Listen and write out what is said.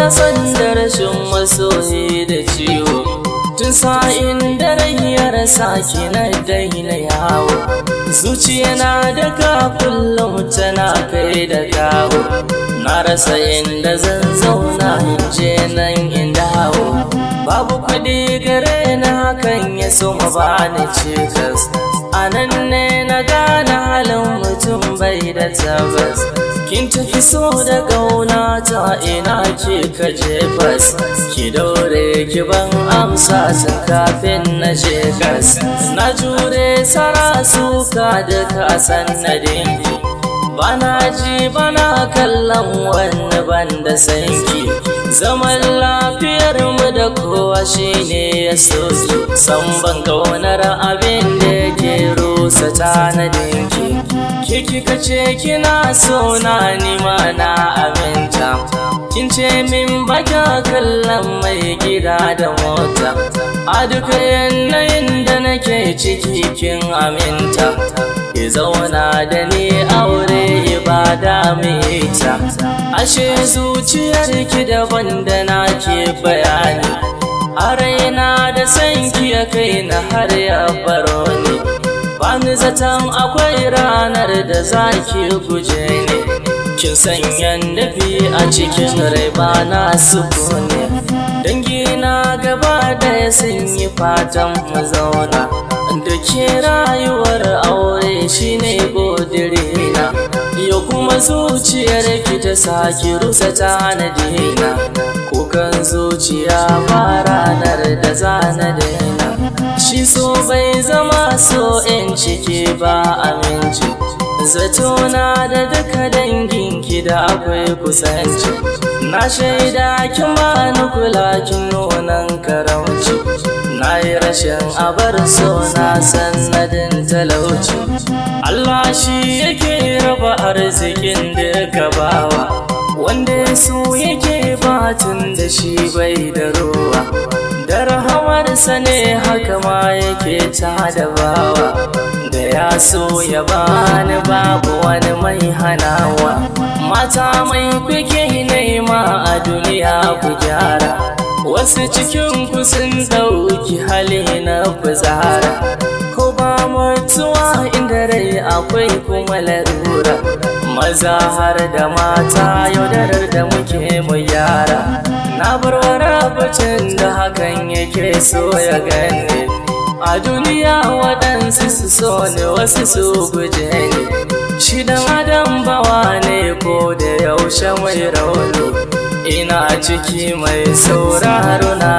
san da rashin masoyi da ciwo, tun sa'in da rai ya rasa ki na daina yawo. Zuciya na daga kullum tana kai da kawo, na rasa inda zan zauna in je nan in dawo. Babu kuɗi gare na hakan ya so ma bani cikas, a nan ne na gane halin mutum bai da tabbas. Kin tafi so da ƙauna ta ina ke ka jefas, ki daure ki ban amsa tun kafin na je gas. Na jure sara suka da ka sanadinki, bana ji bana kallon wani banda sanki. Zaman lafiyar mu da kowa shine ya soki, san ban ƙaunar abin da yake rusa tanadinki. Kika ce kina so na nima na aminta, kin ce min baka kallon mai gida da mota. A duka yanayin da nake ciki kin aminta, ki zauna da ni aure ibada mai ta. Ashe zuciyarki daban da nake bayani, a raina da sanki ya kai na har ya baro ni. Bani zaton akwai ranar da zaki guje ni, kin sanya nufi a cikin rai bana sukuni. Dangina gaba daya sun yi fatan mu zauna, da ke rayuwar aure shine ƙudirina. Yau kuma zuciyar ki ta saki rusa tanadina, kukan zuciya ba ranar da zana daina. Shi so bai zama so in ciki ba aminci, zatona da duka danginki da akwai kusanci. Na shaida kin bani kula kin nunan karamci, na yi rashin abar so na sanadin talauci. Allah shi yake raba arzikin da ka bawa, wanda so yake batun da shi bai da ruwa. Da rahamarsa ne haka ma yake ta da bawa, da ya so ya bani babu wani mai hanawa. Mata mai kuke nema a duniya ku gyara, wasu cikin ku sun ɗauki hali na fitsara. Ko ba mutuwa inda rai akwai kuma larura, maza har da mata yaudarar da muke mu gyara. Na bar warabacin da hakan yake so ya gane, a duniya waɗansu su so ne wasu su guje ne. Shi dan adam bawa ne ko da yaushe mai rauni, ina ciki mai sauraro na